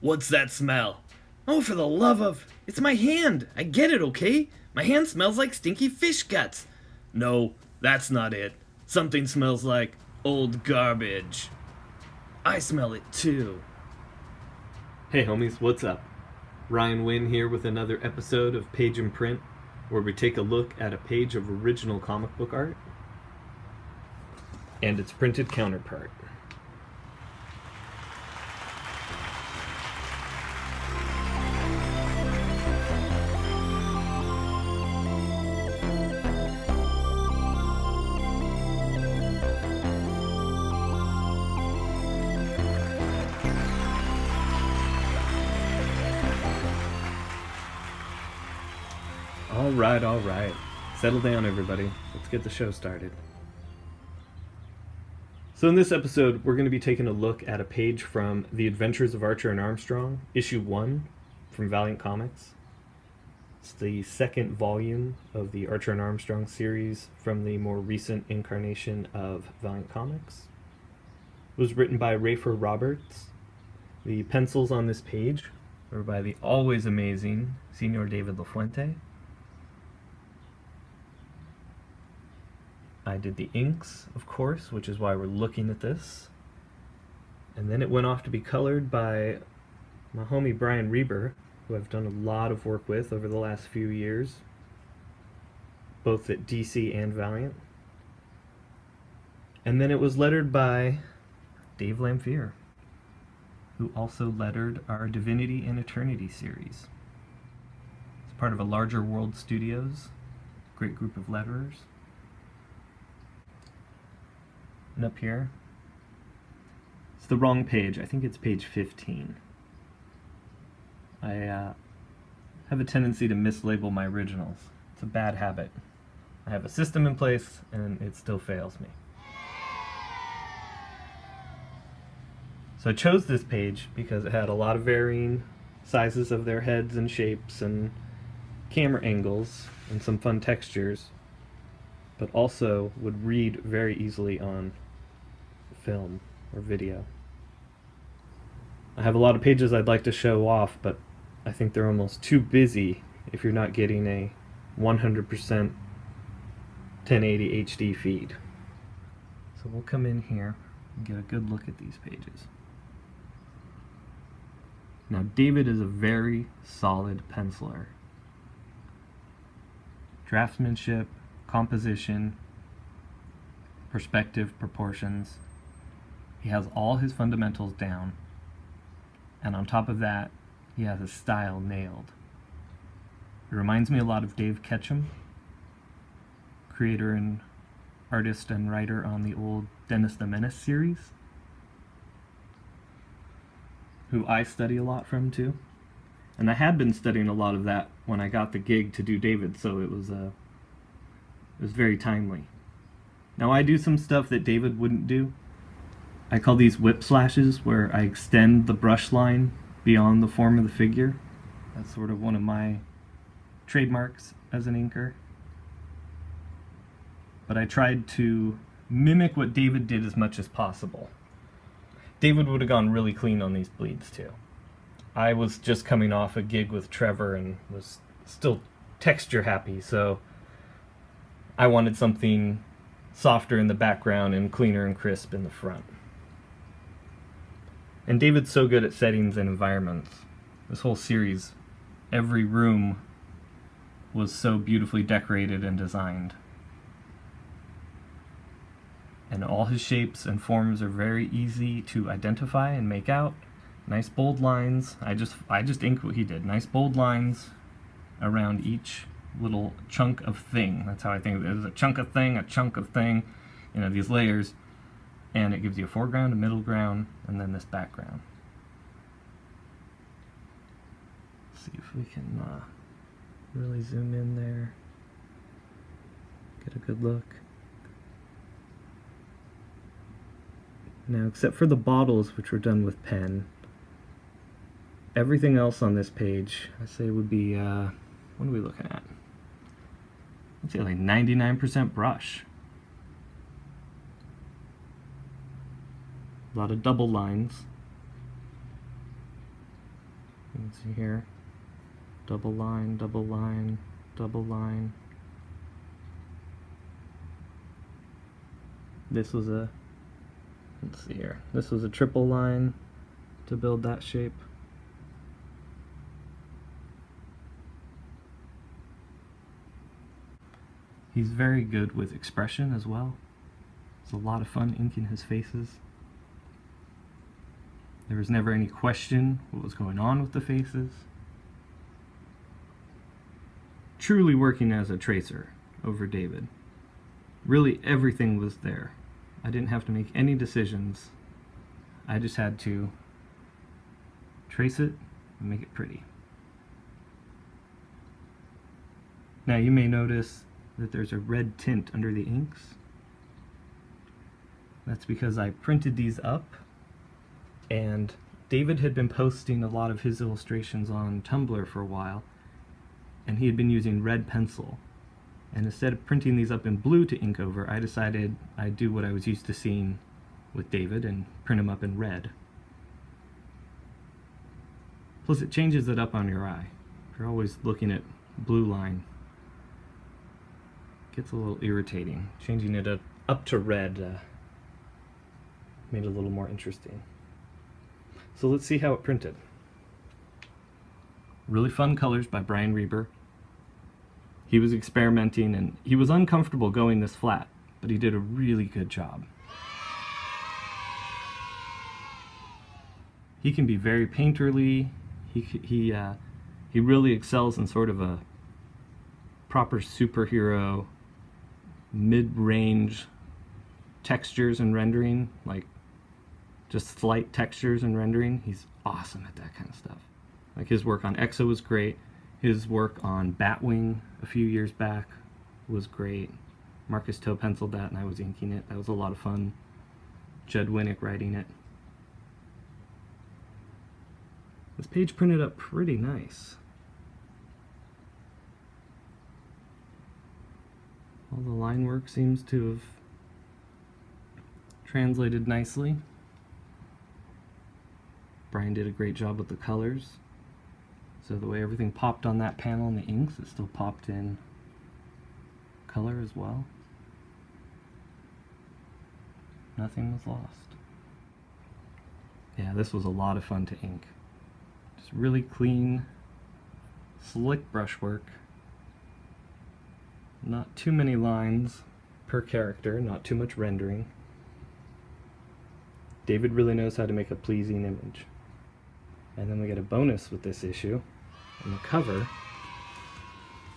What's that smell? Oh, for the love of... It's my hand! I get it, okay? My hand smells like stinky fish guts. No, that's not it. Something smells like old garbage. I smell it too. Hey homies, what's up? Ryan Wynn here with another episode of Page and Print, where we take a look at a page of original comic book art and its printed counterpart. All right. Settle down, everybody. Let's get the show started. So in this episode, we're going to be taking a look at a page from The Adventures of Archer and Armstrong, issue 1 from Valiant Comics. It's the second volume of the Archer and Armstrong series from the more recent incarnation of Valiant Comics. It was written by Rafer Roberts. The pencils on this page are by the always amazing Senor David LaFuente. I did the inks, of course, which is why we're looking at this. And then it went off to be colored by my homie Brian Reber, who I've done a lot of work with over the last few years, both at DC and Valiant. And then it was lettered by Dave Lamphere, who also lettered our Divinity and Eternity series. It's part of a Larger World Studios, great group of letterers. And up here, it's the wrong page. I think it's page 15. I have a tendency to mislabel my originals. It's a bad habit. I have a system in place, and it still fails me. So I chose this page because it had a lot of varying sizes of their heads and shapes and camera angles and some fun textures, but also would read very easily on film or video. I have a lot of pages I'd like to show off, but I think they're almost too busy if you're not getting a 100% 1080 HD feed. So we'll come in here and get a good look at these pages. Now, David is a very solid penciler. Draftsmanship, composition, perspective, proportions. He has all his fundamentals down, and on top of that, he has his style nailed. It reminds me a lot of Dave Ketchum, creator and artist and writer on the old Dennis the Menace series, who I study a lot from too. And I had been studying a lot of that when I got the gig to do David, so it was very timely. Now I do some stuff that David wouldn't do. I call these whip slashes, where I extend the brush line beyond the form of the figure. That's sort of one of my trademarks as an inker. But I tried to mimic what David did as much as possible. David would have gone really clean on these bleeds too. I was just coming off a gig with Trevor and was still texture happy, so I wanted something softer in the background and cleaner and crisp in the front. And David's so good at settings and environments. This whole series, every room was so beautifully decorated and designed. And all his shapes and forms are very easy to identify and make out. Nice bold lines. I just inked what he did. Nice bold lines around each little chunk of thing. That's how I think of it. There's a chunk of thing, you know, these layers. And it gives you a foreground, a middle ground, and then this background. Let's see if we can really zoom in there. Get a good look. Now, except for the bottles, which were done with pen, everything else on this page, I say would be, what are we looking at? Let's say like 99% brush. A lot of double lines. Let's see here. Double line, double line, double line. This was a, let's see here. This was a triple line to build that shape. He's very good with expression as well. It's a lot of fun inking his faces. There was never any question what was going on with the faces. Truly working as a tracer over David. Really everything was there. I didn't have to make any decisions. I just had to trace it and make it pretty. Now you may notice that there's a red tint under the inks. That's because I printed these up, and David had been posting a lot of his illustrations on Tumblr for a while, and he had been using red pencil. And instead of printing these up in blue to ink over, I decided I'd do what I was used to seeing with David and print them up in red. Plus it changes it up on your eye. If you're always looking at blue line, it gets a little irritating. Changing it up to red made it a little more interesting. So let's see how it printed. Really Fun Colors by Brian Reber. He was experimenting and he was uncomfortable going this flat, but he did a really good job. He can be very painterly. He really excels in sort of a proper superhero mid-range textures and rendering, like just slight textures and rendering. He's awesome at that kind of stuff. Like his work on Exo was great. His work on Batwing a few years back was great. Marcus Toe penciled that and I was inking it. That was a lot of fun. Judd Winnick writing it. This page printed up pretty nice. All the line work seems to have translated nicely. Brian did a great job with the colors. So the way everything popped on that panel in the inks, it still popped in color as well. Nothing was lost. Yeah, this was a lot of fun to ink. Just really clean, slick brushwork. Not too many lines per character, not too much rendering. David really knows how to make a pleasing image. And then we get a bonus with this issue. On the cover,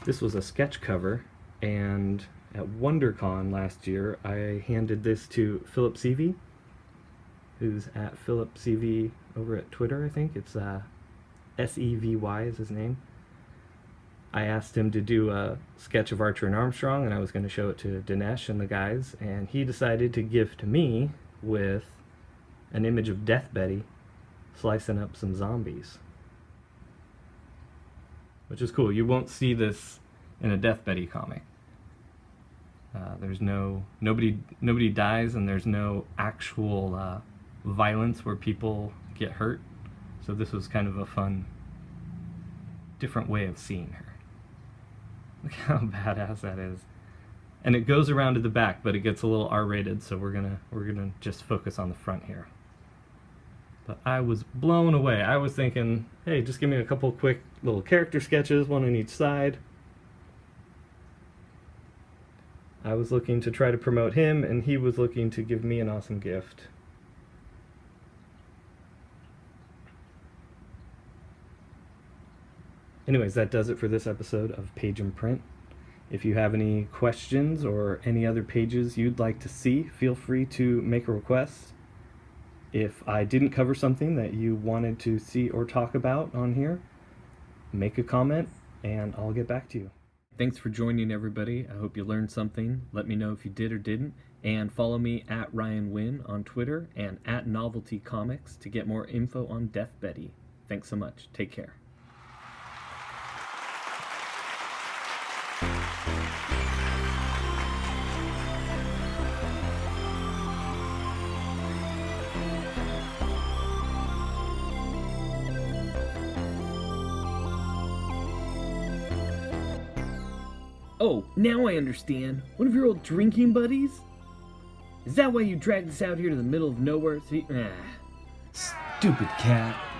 this was a sketch cover, and at WonderCon last year I handed this to Philip Seavey, who's at Philip Seavey over at Twitter, I think. It's S-E-V-Y is his name. I asked him to do a sketch of Archer and Armstrong, and I was going to show it to Dinesh and the guys, and he decided to gift me with an image of Death Betty slicing up some zombies. Which is cool. You won't see this in a Death Betty comic. There's nobody dies, and there's no actual violence where people get hurt. So this was kind of a fun, different way of seeing her. Look how badass that is. And it goes around to the back, but it gets a little R-rated, so we're gonna just focus on the front here. But I was blown away. I was thinking, hey, just give me a couple quick little character sketches, one on each side. I was looking to try to promote him, and he was looking to give me an awesome gift. Anyways, that does it for this episode of Page and Print. If you have any questions or any other pages you'd like to see, feel free to make a request. If I didn't cover something that you wanted to see or talk about on here, make a comment and I'll get back to you. Thanks for joining, everybody. I hope you learned something. Let me know if you did or didn't. And follow me at Ryan Wynn on Twitter and at Novelty Comics to get more info on Death Betty. Thanks so much. Take care. Oh, now I understand. One of your old drinking buddies? Is that why you dragged us out here to the middle of nowhere? Stupid cat.